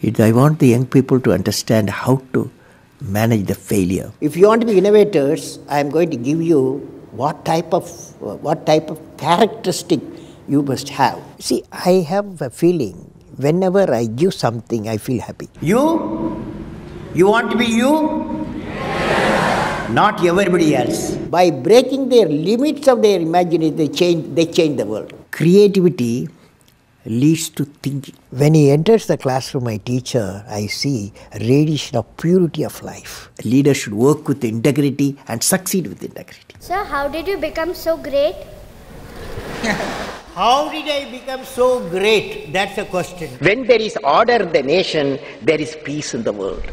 I want the young people to understand how to manage the failure. If you want to be innovators, I am going to give you what type of characteristic you must have. See, I have a feeling whenever I give something, I feel happy. You want to be you? Not everybody else. By breaking their limits of their imagination, they change the world. Creativity leads to thinking. When he enters the classroom, my teacher, I see a radiation of purity of life. A leader should work with integrity and succeed with integrity. Sir, how did you become so great? How did I become so great? That's the question. When there is order in the nation, there is peace in the world.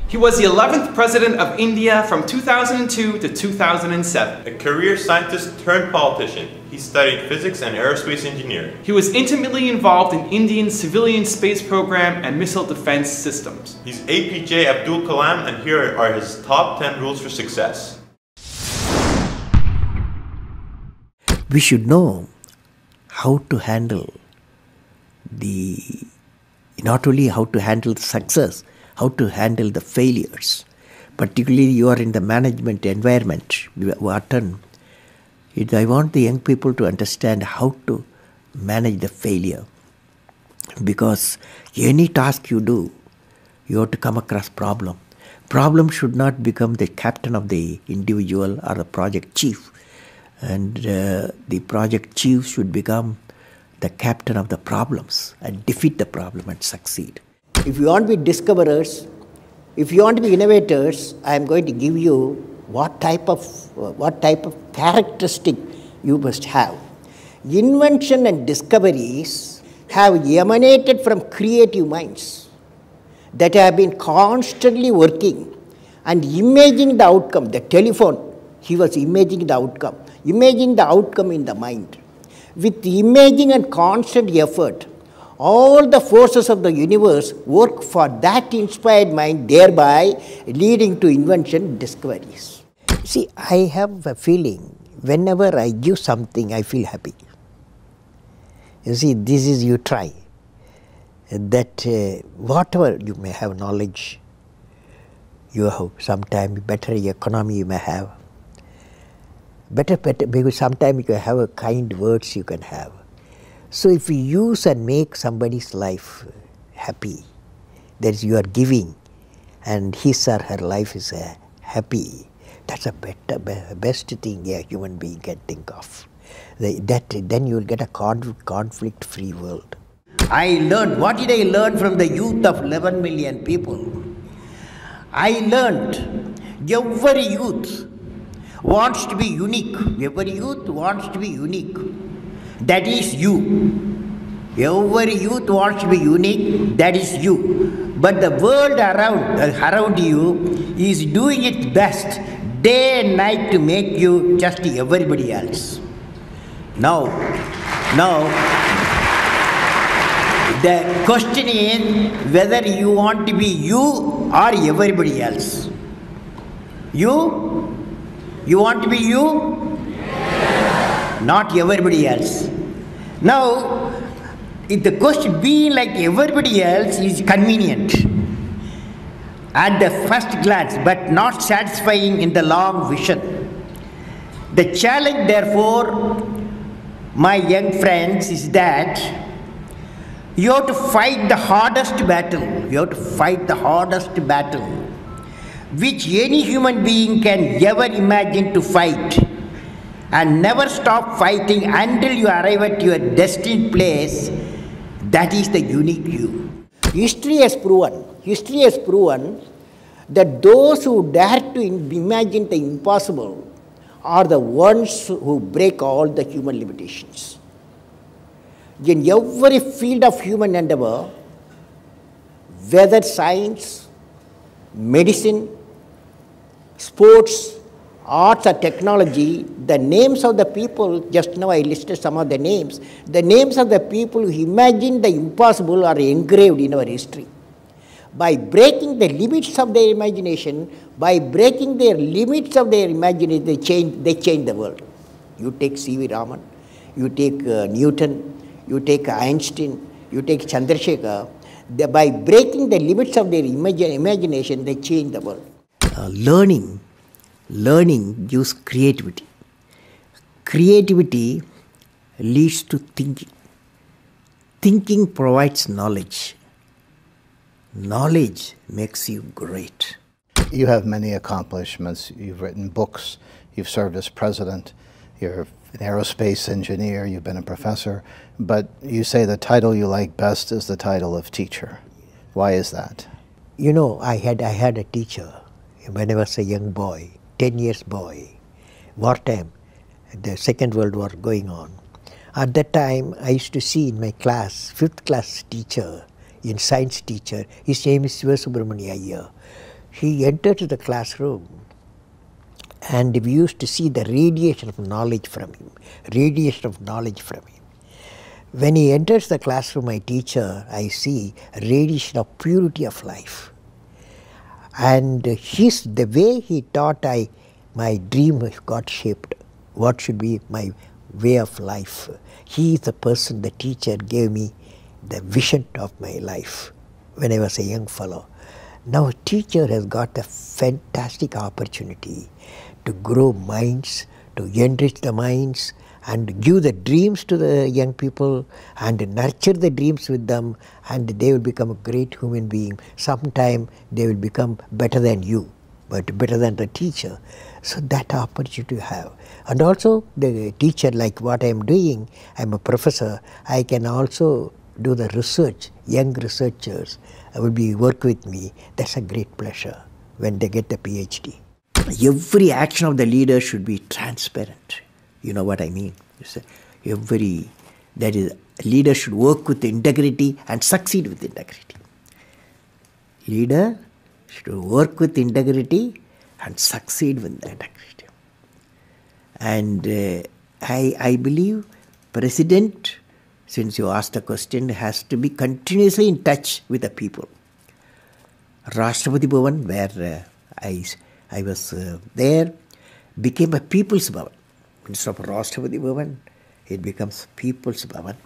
He was the 11th President of India from 2002 to 2007. A career scientist turned politician. He studied physics and aerospace engineering. He was intimately involved in Indian civilian space program and missile defense systems. He's APJ Abdul Kalam, and here are his top 10 rules for success. We should know how to handle not only how to handle the success, how to handle the failures. Particularly you are in the management environment, Wharton. I want the young people to understand how to manage the failure. Because any task you do, you have to come across problem. Problem should not become the captain of the individual or the project chief. And the project chief should become the captain of the problems and defeat the problem and succeed. If you want to be discoverers, if you want to be innovators, I am going to give you what type of characteristic you must have. Invention and discoveries have emanated from creative minds that have been constantly working and imagining the outcome. The telephone, he was imagining the outcome in the mind. With imaging and constant effort, all the forces of the universe work for that inspired mind, thereby leading to invention and discoveries. See, I have a feeling whenever I give something, I feel happy. You see, this is you try. That whatever you may have knowledge, you have sometimes better economy you may have. Better, because sometimes you can have a kind words you can have. So if you use and make somebody's life happy, that is you are giving, and his or her life is happy, that's a best thing a human being can think of. Then you will get a conflict-free world. What did I learn from the youth of 11 million people? I learned every youth wants to be unique. Every youth wants to be unique. That is you. Every youth wants to be unique. That is you. But the world around you is doing its best day and night to make you just everybody else. Now, the question is whether you want to be you or everybody else. You want to be you? Not everybody else. Now, if the question being like everybody else is convenient at the first glance, but not satisfying in the long vision. The challenge, therefore, my young friends, is that you have to fight the hardest battle. You have to fight the hardest battle which any human being can ever imagine to fight, and never stop fighting until you arrive at your destined place. That is the unique you. History has proven that those who dare to imagine the impossible are the ones who break all the human limitations. In every field of human endeavor, whether science, medicine, sports, arts or technology, the names of the people, just now I listed some of the names of the people who imagined the impossible are engraved in our history. By breaking the limits of their imagination, they change the world. You take C.V. Raman, you take Newton, you take Einstein, you take Chandrasekhar. By breaking the limits of their imagination, they change the world. Learning gives creativity. Creativity leads to thinking. Thinking provides knowledge. Knowledge makes you great. You have many accomplishments. You've written books. You've served as president. You're an aerospace engineer. You've been a professor. But you say the title you like best is the title of teacher. Why is that? You know, I had a teacher when I was a young boy, 10 years boy, wartime, the Second World War going on. At that time, I used to see in my class, 5th class teacher, in science teacher, his name is Sivasubramania Iyer. He entered the classroom and we used to see the radiation of knowledge from him, When he enters the classroom, my teacher, I see radiation of purity of life. And the way he taught, my dream got shaped. What should be my way of life? He is the person, the teacher gave me the vision of my life when I was a young fellow. Now a teacher has got a fantastic opportunity to grow minds, to enrich the minds, and give the dreams to the young people and nurture the dreams with them, and they will become a great human being. Sometime they will become better than you, but better than the teacher. So that opportunity you have. And also the teacher, like what I am doing, I am a professor, I can also do the research. Young researchers will work with me. That's a great pleasure when they get the PhD. Every action of the leader should be transparent. You know what I mean? Leader should work with integrity and succeed with integrity. Leader should work with integrity and succeed with integrity. And I believe President, since you asked the question, has to be continuously in touch with the people. Rashtrapati Bhavan, where I was there, became a People's Bhavan. Instead of Rashtrapati Bhavan, it becomes People's Bhavan.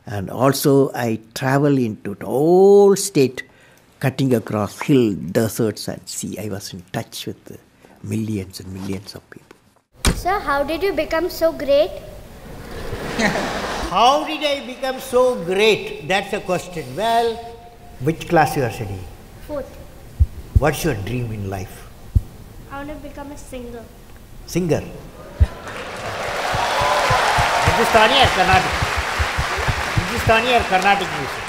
And also I travel into the whole state, cutting across hill, deserts and sea. I was in touch with millions and millions of people. Sir, how did you become so great? How did I become so great? That's the question. Well, which class you are studying? 4th. What's your dream in life? I want to become a singer. Singer? Hindustani or Carnatic? Hindustani or Carnatic music?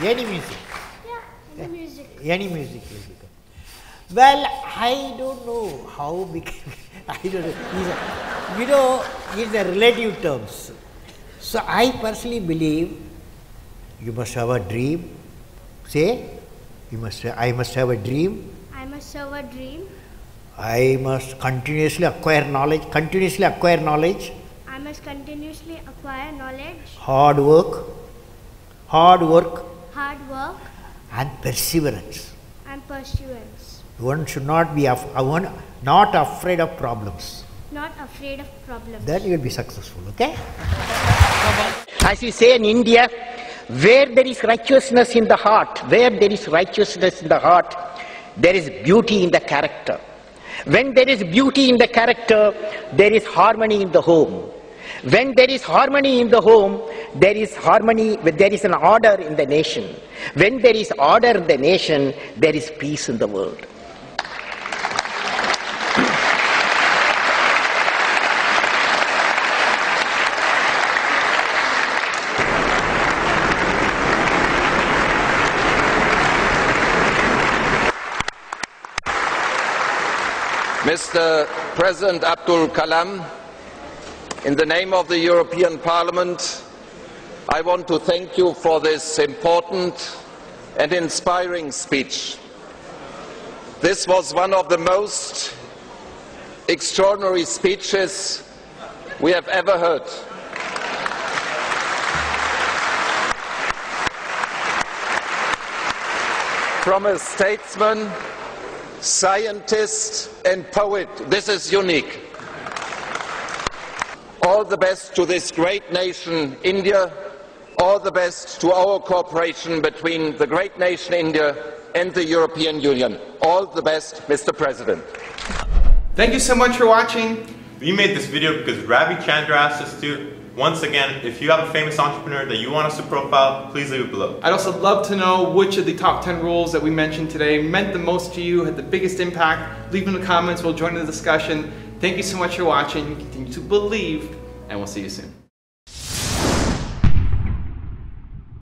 Any music? Yeah, any music. Any music will become. Well, I don't know how became. I don't know. These are relative terms. So I personally believe you must have a dream. Say, I must have a dream. I must have a dream. I must continuously acquire knowledge. I must continuously acquire knowledge. Hard work. And perseverance. One should not be not afraid of problems. Then you will be successful, okay? As we say in India, where there is righteousness in the heart, there is beauty in the character. When there is beauty in the character, there is harmony in the home. When there is harmony in the home, there is an order in the nation. When there is order in the nation, there is peace in the world. Mr. President Abdul Kalam, in the name of the European Parliament, I want to thank you for this important and inspiring speech. This was one of the most extraordinary speeches we have ever heard. From a statesman, scientist and poet, this is unique. All the best to this great nation, India. all the best to our cooperation between the great nation India and the European Union. All the best, Mr. President. Thank you so much for watching. We made this video because Ravi Chandra asked us to. Once again, if you have a famous entrepreneur that you want us to profile, please leave it below. I'd also love to know which of the top 10 rules that we mentioned today meant the most to you, had the biggest impact. Leave in the comments, we'll join in the discussion. Thank you so much for watching. Continue to believe, and we'll see you soon.